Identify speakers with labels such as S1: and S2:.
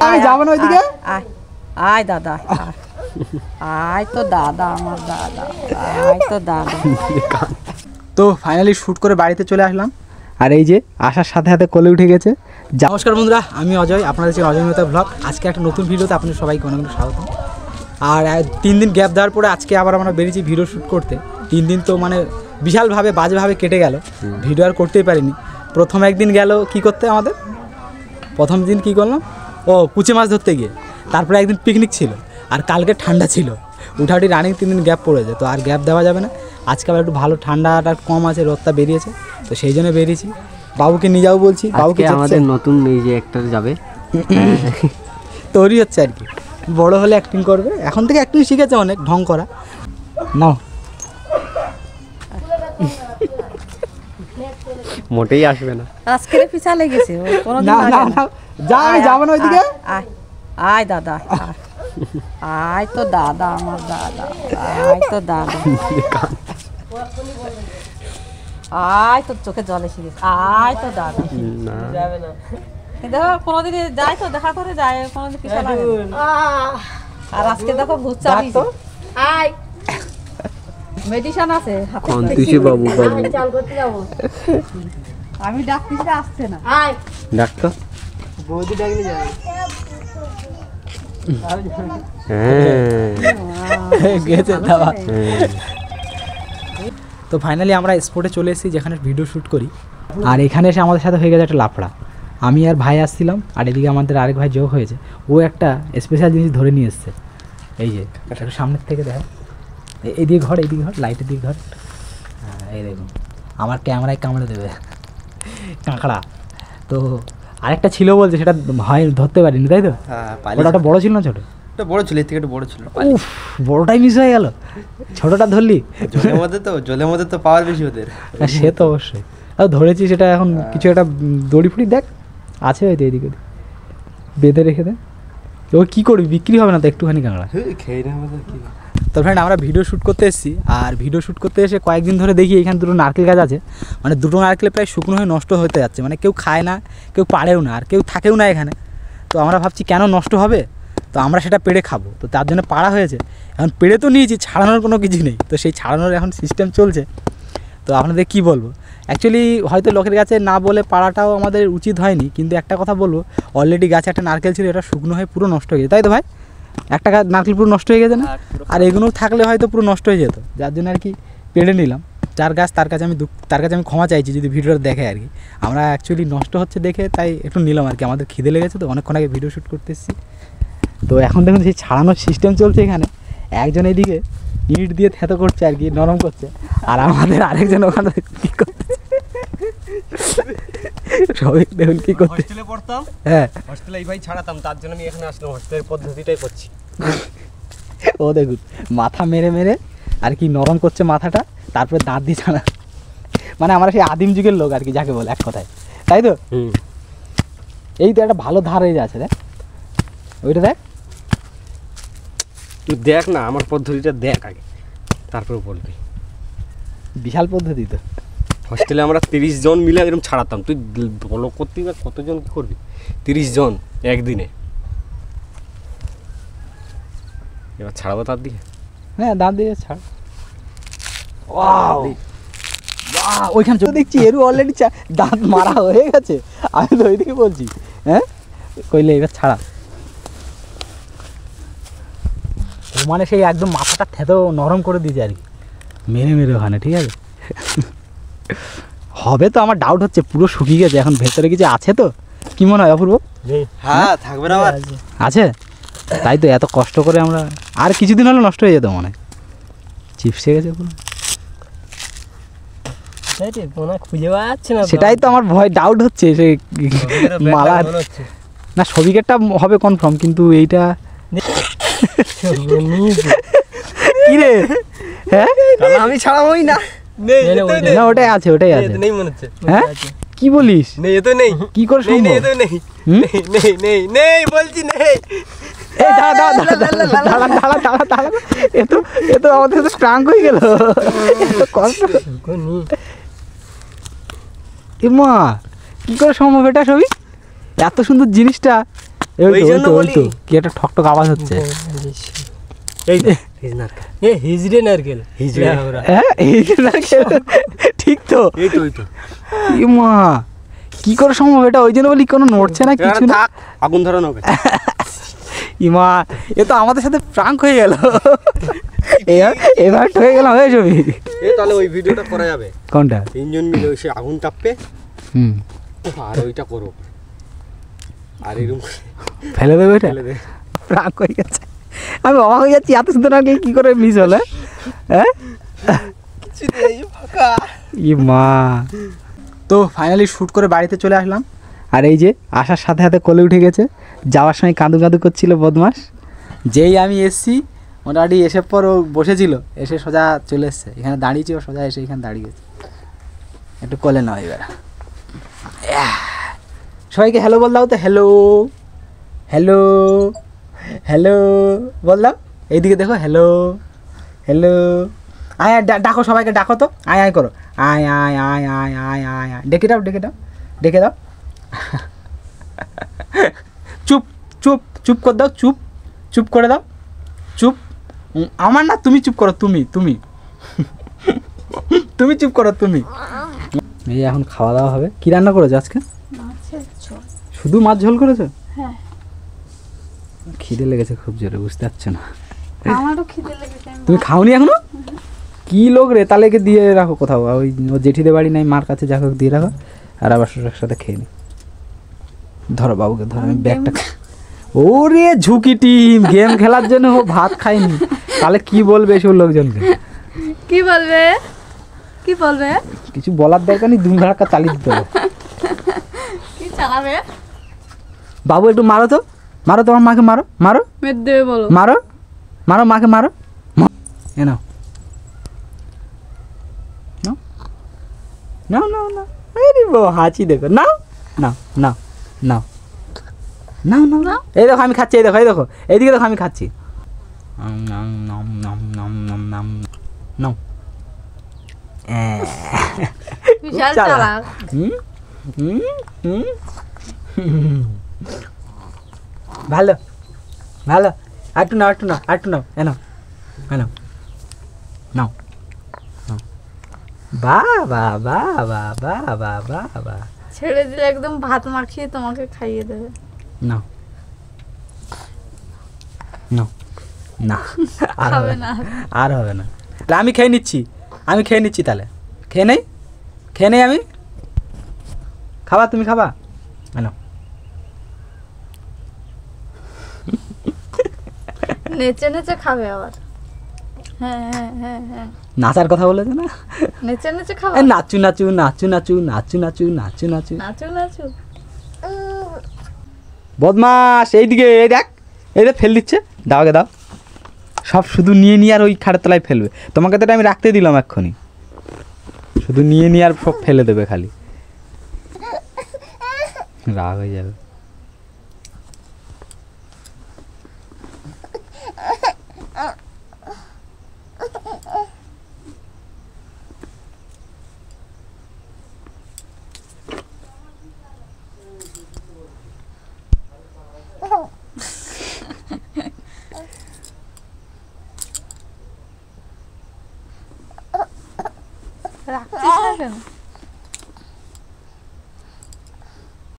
S1: আমি যাব না ওইদিকে।
S2: আয় দাদা, আয় তো দাদা, আমার দাদা, আয় তো দাদা।
S1: তো ফাইনালি শ্যুট করে বাড়িতে চলে আসলাম, আর এই যে আসার সাথে সাথে কোলে উঠে গেছে। নমস্কার বন্ধুরা, আমি অজয়, আপনাদের হচ্ছে অজয় মেহতা ব্লগ। আজকে একটা নতুন ভিডিওতে আপনাদের সবাইকে অনেক অনেক স্বাগত। আর 3 দিন গ্যাপ দেওয়ার পরে আজকে আবার আমরা বেরিয়েছি ভিডিও শ্যুট করতে। 3 দিন তো মানে বিশালভাবে বাজেভাবে কেটে গেল, ভিডিও আর করতেই পারিনি। প্রথম একদিন গেল কি করতে আমাদের, প্রথম দিন কি করলাম, ও কুচে মাছ ধরতে গিয়ে। তারপরে একদিন পিকনিক ছিল, আর কালকে ঠান্ডা ছিল, উঠাউটি রানিং 3 দিন গ্যাপ পড়েছে। তো আর গ্যাপ দেওয়া যাবে না। আজকে আবার একটু ভালো ঠান্ডাটা কম আছে, রোদটা বেরিয়েছে, তো সেই জন্য বেরিয়েছি। বাবুকে নিয়ে যাবো বলছি, বাবুকে
S3: আমাদের নতুন এই যে অ্যাক্টর যাবে,
S1: তৈরি হচ্ছে আর কি। বড় হলে অ্যাক্টিং করবে, এখন থেকে অ্যাক্টিং শিখেছে অনেক ঢং করা। নাও,
S3: মোটেই আসবে না,
S2: আজকে পিছা লেগেছে,
S1: না না না, যা, আমি যাবো না ওইদিকে।
S2: আয় দাদা, আয় তো দাদা, আমার দাদা, আয় তো দাদা, আয় তো চোখে জল এসে গেছে, আয় তো দাদা। যাবে না, দেখো কোনোদিন যায় তো দেখা করে যায়, কোনোদিন পিছা লাগে না। আর আজকে দেখো ভূত চাপিয়েছে। আয়, মেডিসিন আছে
S3: কন্তুষি বাবু বাবু,
S2: আমি ডাকতেছি, আসছে না। আয়
S3: ডাক্তার
S1: বৌদি ডাকলে যাবে। গেছে দাবা। তো ফাইনালি আমরা স্পটে চলে এসেছি, যেখানে ভিডিও শ্যুট করি। আর এখানে এসে আমাদের সাথে হয়ে গেছে একটা লাফড়া। আমি আর ভাই আসছিলাম, আর এদিকে আমাদের আরেক ভাই যোগ হয়েছে। ও একটা স্পেশাল জিনিস ধরে নিয়ে এসছে। এই যে একটু সামনের থেকে দেখা, এইদিকে ঘর, এইদিকে ঘর, লাইটের দিকে ঘর। এই দেখুন, আমার ক্যামেরায় কামড়ে দেবে কাঁকড়া। তো আরেকটা ছিল বলছে, সেটা হয় ধরতে পারিনি, তাই তো? ওটা বড় ছিল না ছোট?
S3: বড় ছিল, এর থেকে একটু বড় ছিল।
S1: বড়টাই মিস হয়ে গেল, ছোটটা ধরলি।
S3: জলের মধ্যে তো পাওয়ার বেশি ওদের।
S1: সে তো অবশ্যই, আর ধরেছি সেটা। এখন কিছু একটা দড়ি ফুড়ি দেখ আছে হয়তো, এদিকে বেঁধে রেখে দে। ও কী করবি, বিক্রি হবে না তো একটুখানি কাঁকড়া।
S3: খেয়ে নেবে কি।
S1: তো ফ্রেন্ড, আমরা ভিডিও শ্যুট করতে এসেছি, আর ভিডিও শ্যুট করতে এসে কয়েকদিন ধরে দেখি এখানে দুটো নারকেল গাছ আছে। মানে দুটো নারকেল প্রায় শুকনো হয়ে নষ্ট হতে যাচ্ছে, মানে কেউ খায় না, কেউ পাড়েও না, আর কেউ থাকেও না এখানে। তো আমরা ভাবছি কেন নষ্ট হবে, তো আমরা সেটা পেড়ে খাবো। তো তার জন্য পাড়া হয়েছে। এখন পেড়ে তো নিয়েছি, ছাড়ানোর কোনো কিছু নেই, তো সেই ছাড়ানোর এখন সিস্টেম চলছে। তো আপনাদের কি বলবো, অ্যাকচুয়ালি হয়তো লোকের কাছে না বলে পাড়াটাও আমাদের উচিত হয়নি, কিন্তু একটা কথা বলবো, অলরেডি গাছে একটা নারকেল ছিল, এটা শুকনো হয়ে পুরো নষ্ট হয়ে গেছে, তাই তো ভাই? একটা নারকেল পুরো নষ্ট হয়ে গেছে না? আর এগুলো থাকলে হয়তো পুরো নষ্ট হয়ে যেত, যার জন্য আর কি পেড়ে নিলাম। যার গাছ তার কাছে আমি ক্ষমা চাইছি যদি ভিডিওটা দেখে আর কি। আমরা অ্যাকচুয়ালি নষ্ট হচ্ছে দেখে তাই একটু নিলাম আর কি। আমাদের খিদে লেগেছে, তো অনেকক্ষণ আগে ভিডিও শ্যুট করতে এসেছি। তো এখন দেখুন সেই ছাড়ানোর সিস্টেম চলছে এখানে। একজন এইদিকে ইট দিয়ে থেতো করছে আর কি, নরম করছে, আর আমাদের আরেকজন ওখানে কী করছে, সবাই দেখুন কী করতে।
S3: হোস্টেলে পড়তাম,
S1: হ্যাঁ
S3: হোস্টেলে এই ভাই ছাড়াতাম, তার জন্য আমি এখানে আসলাম, হোস্টেলের পদ্ধতিটাই করছি।
S1: ও দেখুন মাথা মেরে মেরে আর কি নরম করছে মাথাটা, তারপরে দাঁত দিয়ে ছাড়া। মানে আমরা সেই আদিম যুগের লোক আর কি, যাকে বলে এক কথায়, তাই তো? এই তো একটা ভালো ধার হয়ে যাচ্ছে, দেখ ওইটা দেখ,
S3: তুই দেখ না আমার পদ্ধতিটা দেখ আগে, তারপরে বলবি।
S1: বিশাল পদ্ধতি তো।
S3: হোস্টেলে আমরা 30 জন মিলে এরকম ছাড়াতাম। তুই বলো করতে কতজন কি করবি? 30 জন একদিনে। এবার ছাড়াবো তার দিকে।
S1: হ্যাঁ দাঁত দিয়ে ছাড়। ওইখানে দেখছি এরু অলরেডি দাঁত মারা হয়ে গেছে। আমি তো ওইদিকে বলছি, হ্যাঁ কইলে এবার ছাড়া। মানে সেই একদম মাথাটা থেতো নরম করে দিয়েছে আর কি, মেরে মেরে ওখানে, ঠিক আছে? হবে তো, আমার ডাউট হচ্ছে পুরো শুকিয়ে গেছে, এখন ভেতরে কিছু আছে তো, কি মনে হয় অপূর্ব?
S3: হ্যাঁ থাকবে না,
S1: আছে, তাই তো এত কষ্ট করে আমরা। আর কিছুদিন হলে নষ্ট হয়ে যেত মনে হয়, চিপসে গেছে পুরো।
S3: খুঁজে পাচ্ছি না,
S1: সেটাই তো আমার ভয়, ডাউট হচ্ছে সে মালা না, সবিকেরটা হবে কনফার্ম, কিন্তু এইটা কি রে? হ্যাঁ
S3: আমি ছাড়াবোই না।
S1: না ওটাই আছে, ওটাই আছে,
S3: নেই মনে হচ্ছে।
S1: হ্যাঁ কি বলিস?
S3: নেই, এ তো নেই।
S1: কি করে সম্ভব?
S3: নেই নেই নেই নেই বলছি নেই।
S1: এই দাঁড়া, এ তো আমাদের তো স্ট্রাং হয়ে গেল, এত কষ্ট। মা কি করে সম্ভব এটা? সবই এত সুন্দর জিনিসটা এই
S3: ওই
S1: তো,
S3: জন্য
S1: ওই
S3: বলি।
S1: তো কি একটা ঠকঠক আওয়াজ হচ্ছে।
S3: এই নারকেল
S4: এ হিজড়ে নারকেল
S3: হিজড়ে।
S1: হ্যাঁ এই যে নারকেল। ঠিক তো।
S3: এই তো ওই তো
S1: ই মা কি করে সম্ভব এটা? ওই জন্য বলি কোনো নড়ছে না কিছু
S3: এখানে
S1: না।
S3: থাক, আগুন ধরানো হবে।
S1: ইমা এ তো আমাদের সাথে প্রাঙ্ক হয়ে গেল। এবার হয়ে গেলাম হয়ে ছবি।
S3: এ তাহলে ওই ভিডিওটা করা যাবে,
S1: কোনটা?
S3: 3 জন মিলে ওই সে আগুন তাপবে
S1: হুম
S3: আর ওইটা করো আর এরকম
S1: ফেলে দেবে এটা?
S3: ফেলে দে।
S1: প্রাঙ্ক হয়ে গেছে। আমি অবাক হয়ে যাচ্ছি এত সুন্দর নারকেল কি করে মিস হলো। হ্যাঁ ই মা। তো ফাইনালি শ্যুট করে বাড়িতে চলে আসলাম। আর এই যে আসার সাথে সাথে কোলে উঠে গেছে, যাওয়ার সময় কাঁদু কাঁদু করছিল বদমাস। যেই আমি এসছি মোটামুটি এসে পর ও বসেছিল, এসে সোজা চলে এসছে এখানে দাঁড়িয়েছি, ও সোজা এসে এখানে দাঁড়িয়ে গেছে। একটু কোলে নাও এবার। সবাইকে হ্যালো বল দাও তো। হ্যালো হ্যালো হ্যালো বল দাও। এইদিকে দেখো হ্যালো হ্যালো। আয় আয় ডাকো সবাইকে, ডাকো তো। আয় আয় করো। আয় আয় আয় আয় আয় আয় আয় ডেকে দাও ডেকে দাও ডেকে দাও। চুপ চুপ চুপ করে দাও, চুপ চুপ করে দাও, চুপ। আমার না, তুমি চুপ করো, তুমি তুমি তুমি চুপ করো তুমি। এই এখন খাওয়া দাওয়া হবে। কি রান্না করেছো আজকে? শুধু মাছ ঝোল করেছো?
S5: হ্যাঁ।
S1: খিদে লেগেছে খুব জোরে, বুঝতে পারছো না।
S5: আমারও খিদে লেগেছে।
S1: তুমি খাওনি এখনো? কি লোক রে, তাহলে একে দিয়ে রাখো কোথাও, ওই ও জেঠিদের বাড়ি নাই, মার কাছে যা হোক দিয়ে রাখো, আর আবার শ্বশুরের সাথে খেয়ে নি। ধরো বাবুকে ধরো, আমি ব্যাগটা। ওরে ঝুঁকি টিম, গেম খেলার জন্য ও ভাত খায়নি, তাহলে কি বলবে এসব লোকজনকে?
S5: কি বলবে? কি বলবে?
S1: কিছু বলার দরকার নেই, দুম ধাক্কা চালিয়ে দিতে হবে।
S5: কি চালাবে?
S1: বাবু একটু মারো তো, মারো তোমার মাকে, মারো মারো
S5: মেদ দেবে বলো।
S1: মারো মারো মাকে মারো। এ নাও নাও নাও নাও নাও। আরে বাবা হাঁচি দেখো, নাও নাও নাও নাও নাও নাও নাও। এই দেখো আমি খাচ্ছি, এই দেখো, এই দেখো, এইদিকে দেখো আমি খাচ্ছি। নাম নাম নাম নাম নাম নাম নাও।
S5: বিশাল চালাক।
S1: হুম হুম হুম। ভালো ভালো। আটটু নাও, আটটু নাও, আটটু নাও। এ নাও এ নাও নাও নাও। বাহ বাহ বাহ বাহ বাহ বাহ বাহ বাহ।
S5: ছেড়ে দিলে একদম ভাত মাখিয়ে তোমাকে খাইয়ে দেবে।
S1: নাও নাও না, আর
S5: খাবে
S1: হবে
S5: না।
S1: না, আর হবে না। তাহলে আমি খেয়ে নিচ্ছি, আমি খেয়ে নিচ্ছি, তাহলে খেয়ে নেই, খেয়ে নেই আমি। খাবা তুমি, খাবা? নাও।
S5: নেচে নেচে খাবে আবার। হ্যাঁ হ্যাঁ হ্যাঁ হ্যাঁ।
S1: নাচার কথা বলেছে না?
S5: নেচে নেচে খাবে।
S1: এ নাচু নাচু নাচু নাচু নাচু নাচু নাচু নাচু।
S5: নাচু নাচু।
S1: বদমাস এইদিকে, এই দেখ, এই দেখ ফেল দিচ্ছে, দাও আগে দাও। সব শুধু নিয়ে নিয়ে আর ওই খাটের তলায় ফেলবে। তোমাকে তো এটা আমি রাখতে দিলাম এক্ষুনি, শুধু নিয়ে নিয়ে আর সব ফেলে দেবে খালি, রাগ হয়ে যাবে।
S5: রাখছিস না কেন?